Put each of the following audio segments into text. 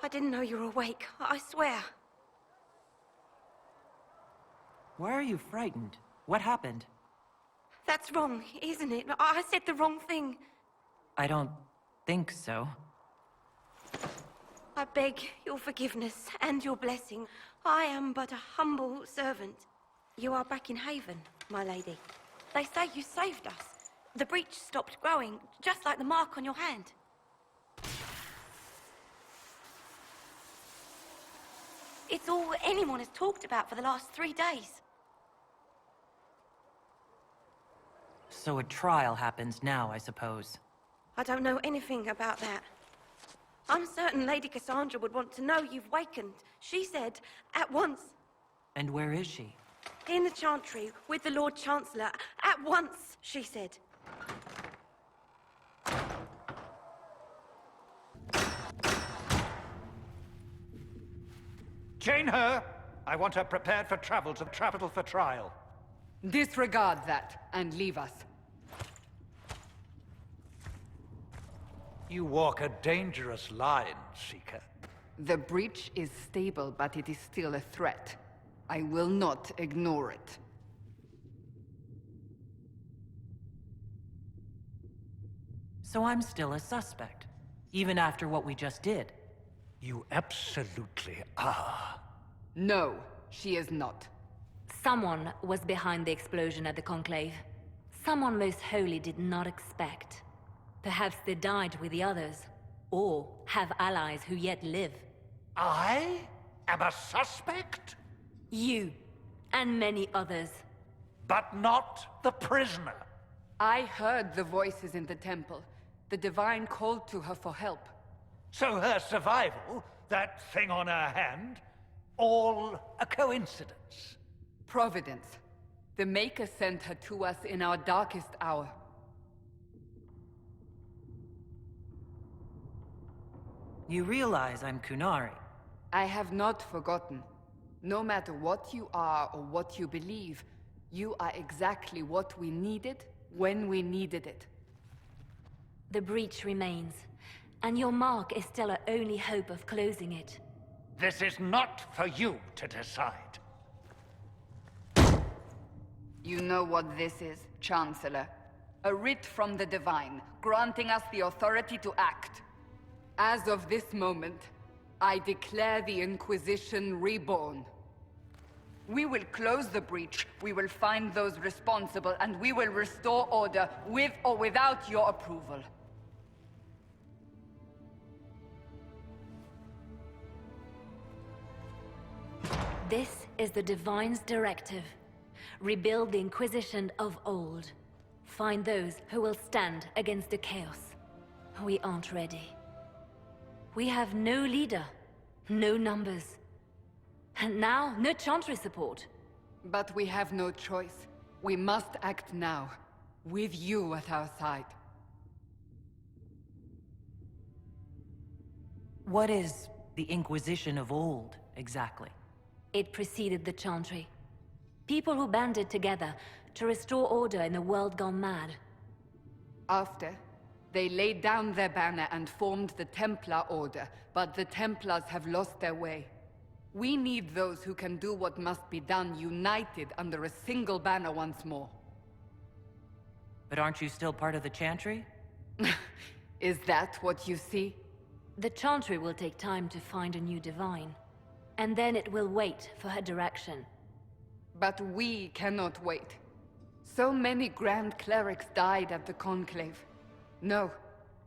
I didn't know you were awake, I swear. Why are you frightened? What happened? That's wrong, isn't it? I said the wrong thing. I don't think so. I beg your forgiveness and your blessing. I am but a humble servant. You are back in Haven, my lady. They say you saved us. The breach stopped growing, just like the mark on your hand. It's all anyone has talked about for the last 3 days. So a trial happens now, I suppose. I don't know anything about that. I'm certain Lady Cassandra would want to know you've wakened. She said, at once. And where is she? In the Chantry, with the Lord Chancellor. At once, she said. Chain her! I want her prepared for travel to the capital for trial. Disregard that, and leave us. You walk a dangerous line, Seeker. The breach is stable, but it is still a threat. I will not ignore it. So I'm still a suspect, even after what we just did. You absolutely are. No, she is not. Someone was behind the explosion at the Conclave. Someone most holy did not expect. Perhaps they died with the others, or have allies who yet live. I am a suspect? You, and many others. But not the prisoner. I heard the voices in the temple. The Divine called to her for help. So her survival, that thing on her hand, all a coincidence. Providence. The Maker sent her to us in our darkest hour. You realize I'm Qunari. I have not forgotten. No matter what you are or what you believe, you are exactly what we needed when we needed it. The breach remains, and your mark is still our only hope of closing it. This is not for you to decide. You know what this is, Chancellor. A writ from the Divine, granting us the authority to act. As of this moment, I declare the Inquisition reborn. We will close the breach, we will find those responsible, and we will restore order with or without your approval. This is the Divine's directive. Rebuild the Inquisition of old. Find those who will stand against the chaos. We aren't ready. We have no leader, no numbers. And now, no Chantry support. But we have no choice. We must act now, with you at our side. What is the Inquisition of old, exactly? It preceded the Chantry. People who banded together to restore order in a world gone mad. After, they laid down their banner and formed the Templar Order, but the Templars have lost their way. We need those who can do what must be done, united under a single banner once more. But aren't you still part of the Chantry? Is that what you see? The Chantry will take time to find a new Divine. And then it will wait for her direction. But we cannot wait. So many Grand Clerics died at the Conclave. No,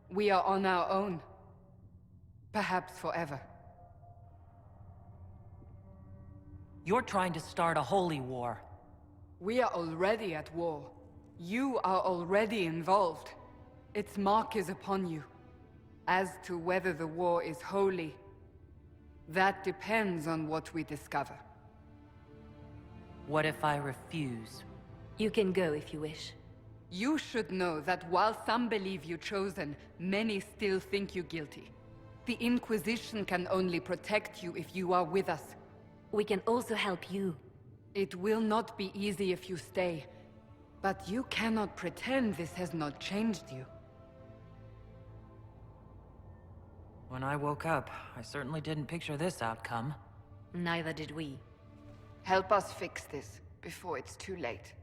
we are on our own. Perhaps forever. You're trying to start a holy war. We are already at war. You are already involved. Its mark is upon you. As to whether the war is holy, that depends on what we discover. What if I refuse? You can go if you wish. You should know that while some believe you chosen, many still think you guilty. The Inquisition can only protect you if you are with us. We can also help you. It will not be easy if you stay, but you cannot pretend this has not changed you. When I woke up, I certainly didn't picture this outcome. Neither did we. Help us fix this before it's too late.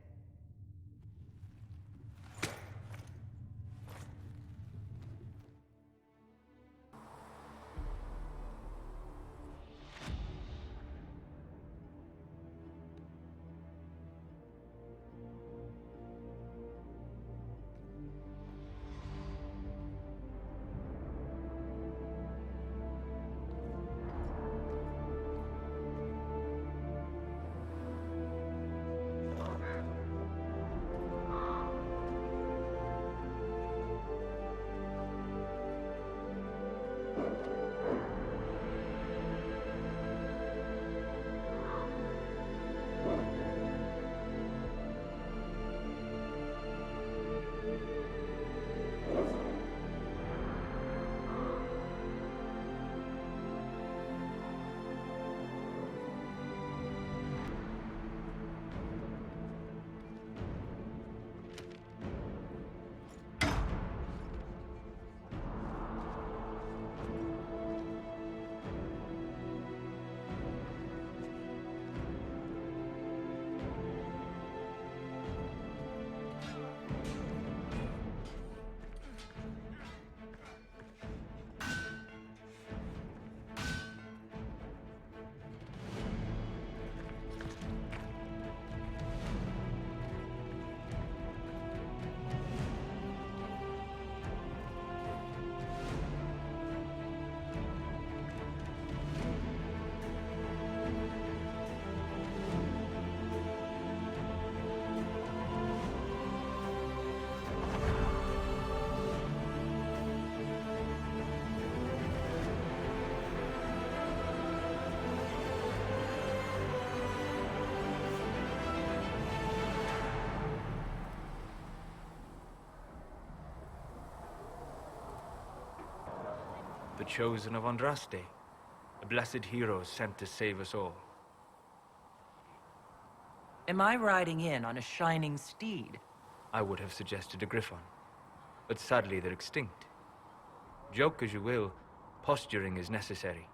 The chosen of Andraste, a blessed hero sent to save us all. Am I riding in on a shining steed? I would have suggested a griffon, but sadly they're extinct. Joke as you will, posturing is necessary.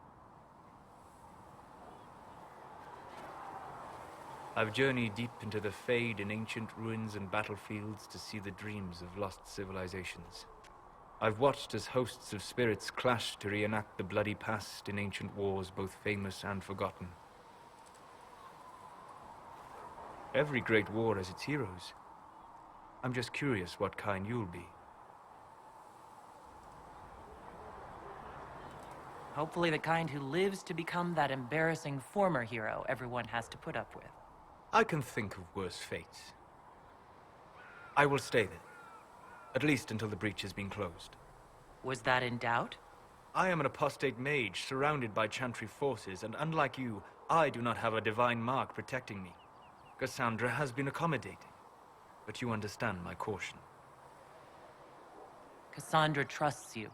I've journeyed deep into the Fade in ancient ruins and battlefields to see the dreams of lost civilizations. I've watched as hosts of spirits clash to reenact the bloody past in ancient wars both famous and forgotten. Every great war has its heroes. I'm just curious what kind you'll be. Hopefully the kind who lives to become that embarrassing former hero everyone has to put up with. I can think of worse fates. I will stay there. At least until the breach has been closed. Was that in doubt? I am an apostate mage surrounded by Chantry forces, and unlike you, I do not have a divine mark protecting me. Cassandra has been accommodating, but you understand my caution. Cassandra trusts you.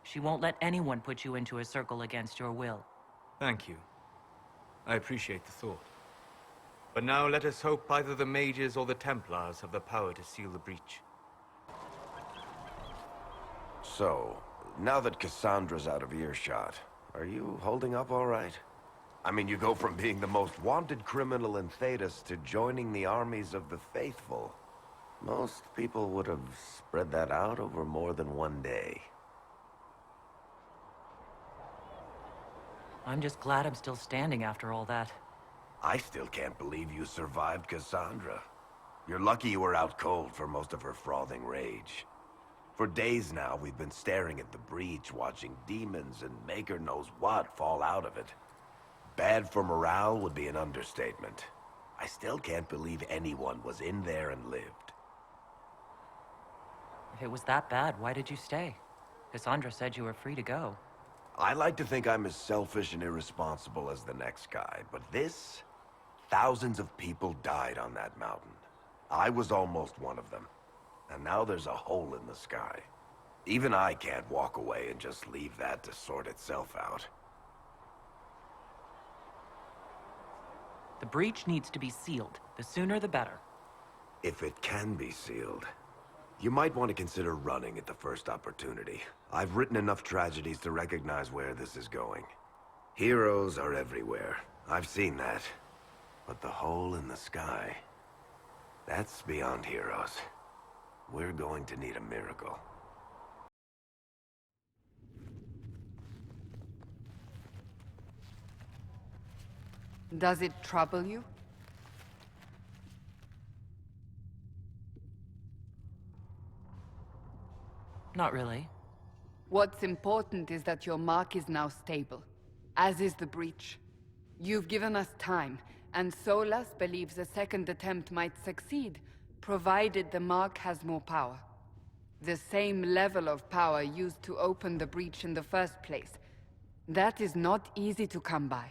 She won't let anyone put you into a circle against your will. Thank you. I appreciate the thought. But now let us hope either the mages or the Templars have the power to seal the breach. So, now that Cassandra's out of earshot, are you holding up all right? I mean, you go from being the most wanted criminal in Thedas to joining the armies of the faithful. Most people would have spread that out over more than one day. I'm just glad I'm still standing after all that. I still can't believe you survived Cassandra. You're lucky you were out cold for most of her frothing rage. For days now, we've been staring at the breach, watching demons and maker knows what fall out of it. Bad for morale would be an understatement. I still can't believe anyone was in there and lived. If it was that bad, why did you stay? Cassandra said you were free to go. I like to think I'm as selfish and irresponsible as the next guy, but this... Thousands of people died on that mountain. I was almost one of them. And now there's a hole in the sky. Even I can't walk away and just leave that to sort itself out. The breach needs to be sealed. The sooner the better. If it can be sealed, You might want to consider running at the first opportunity. I've written enough tragedies to recognize where this is going. Heroes are everywhere. I've seen that. But the hole in the sky... that's beyond heroes. We're going to need a miracle. Does it trouble you? Not really. What's important is that your mark is now stable, as is the breach. You've given us time, and Solas believes a second attempt might succeed, provided the mark has more power. The same level of power used to open the breach in the first place. That is not easy to come by.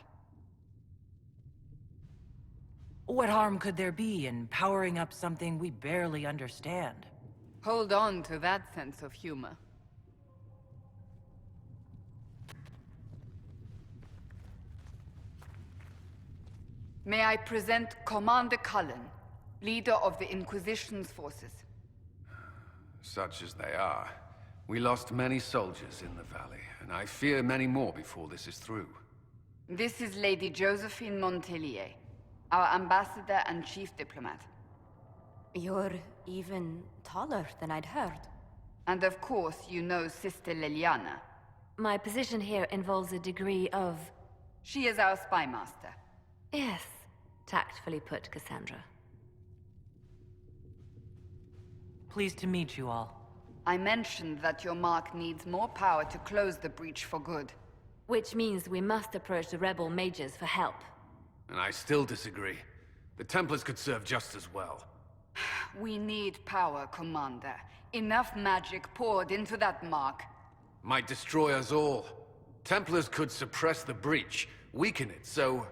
What harm could there be in powering up something we barely understand? Hold on to that sense of humor. May I present Commander Cullen, leader of the Inquisition's forces. Such as they are. We lost many soldiers in the valley, and I fear many more before this is through. This is Lady Josephine Montelier, our ambassador and chief diplomat. You're even taller than I'd heard. And of course, you know Sister Liliana. My position here involves a degree of... She is our spy master. Yes, tactfully put, Cassandra. Pleased to meet you all. I mentioned that your mark needs more power to close the breach for good. Which means we must approach the rebel mages for help. And I still disagree. The Templars could serve just as well. We need power, Commander. Enough magic poured into that mark. Might destroy us all. Templars could suppress the breach, weaken it, so...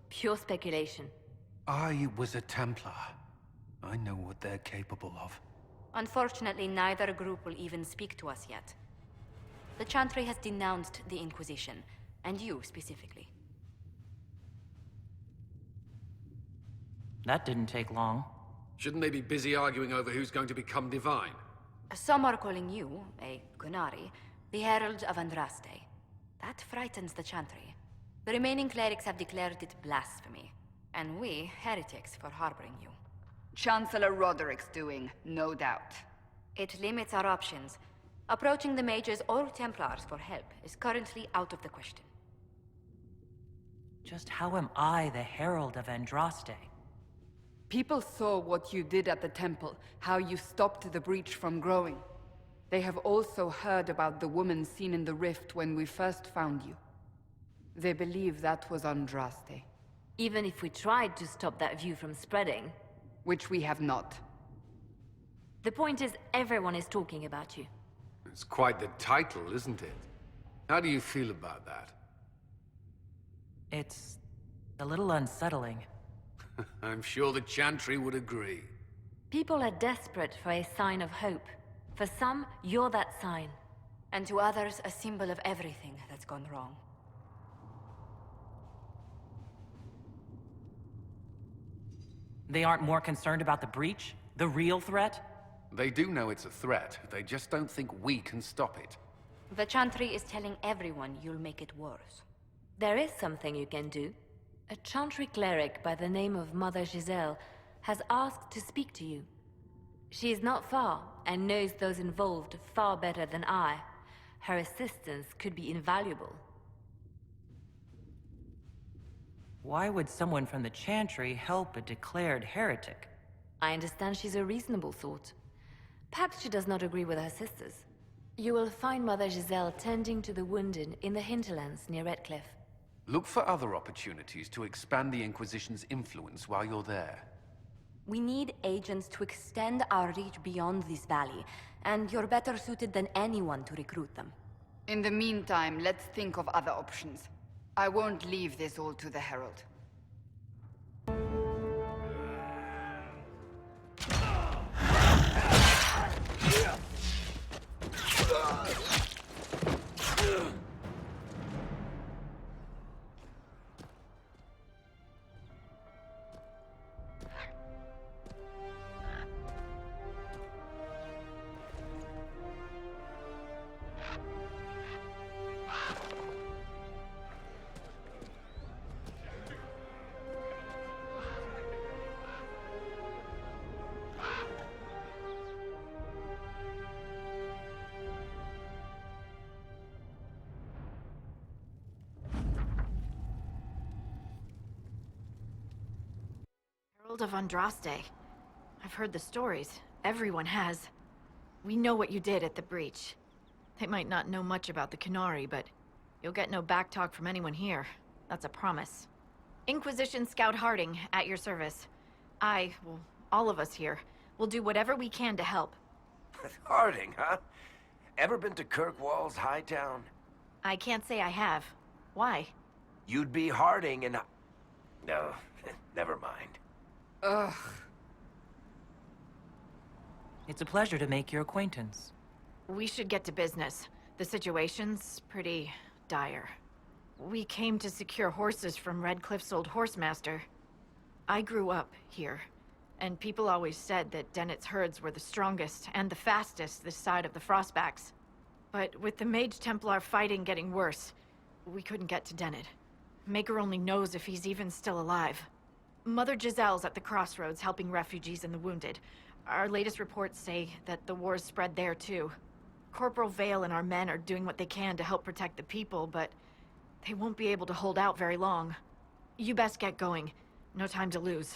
Pure speculation. I was a Templar. I know what they're capable of. Unfortunately, neither group will even speak to us yet. The Chantry has denounced the Inquisition, and you specifically. That didn't take long. Shouldn't they be busy arguing over who's going to become divine? Some are calling you, a Qunari, the Herald of Andraste. That frightens the Chantry. The remaining clerics have declared it blasphemy, and we, heretics, for harboring you. Chancellor Roderick's doing, no doubt. It limits our options. Approaching the mages or Templars for help is currently out of the question. Just how am I the Herald of Andraste? People saw what you did at the temple, how you stopped the breach from growing. They have also heard about the woman seen in the rift when we first found you. They believe that was Andraste. Even if we tried to stop that view from spreading... Which we have not. The point is, everyone is talking about you. It's quite the title, isn't it? How do you feel about that? It's a little unsettling. I'm sure the Chantry would agree. People are desperate for a sign of hope. For some, you're that sign. And to others, a symbol of everything that's gone wrong. They aren't more concerned about the breach? The real threat? They do know it's a threat. They just don't think we can stop it. The Chantry is telling everyone you'll make it worse. There is something you can do. A Chantry cleric by the name of Mother Giselle has asked to speak to you. She is not far, and knows those involved far better than I. Her assistance could be invaluable. Why would someone from the Chantry help a declared heretic? I understand she's a reasonable sort. Perhaps she does not agree with her sisters. You will find Mother Giselle tending to the wounded in the hinterlands near Redcliffe. Look for other opportunities to expand the Inquisition's influence while you're there. We need agents to extend our reach beyond this valley, and you're better suited than anyone to recruit them. In the meantime, let's think of other options. I won't leave this all to the Herald. Herald of Andraste. I've heard the stories. Everyone has. We know what you did at the breach. They might not know much about the Qunari, but you'll get no backtalk from anyone here. That's a promise. Inquisition Scout Harding, at your service. Well, all of us here, will do whatever we can to help. Harding, huh? Ever been to Kirkwall's Hightown? I can't say I have. Why? You'd be Harding and... No, never mind. Ugh. It's a pleasure to make your acquaintance. We should get to business. The situation's pretty dire. We came to secure horses from Redcliffe's old horsemaster. I grew up here, and people always said that Dennett's herds were the strongest and the fastest this side of the Frostbacks. But with the Mage Templar fighting getting worse, we couldn't get to Dennett. Maker only knows if he's even still alive. Mother Giselle's at the crossroads helping refugees and the wounded. Our latest reports say that the war's spread there too. Corporal Vale and our men are doing what they can to help protect the people, but they won't be able to hold out very long. You best get going. No time to lose.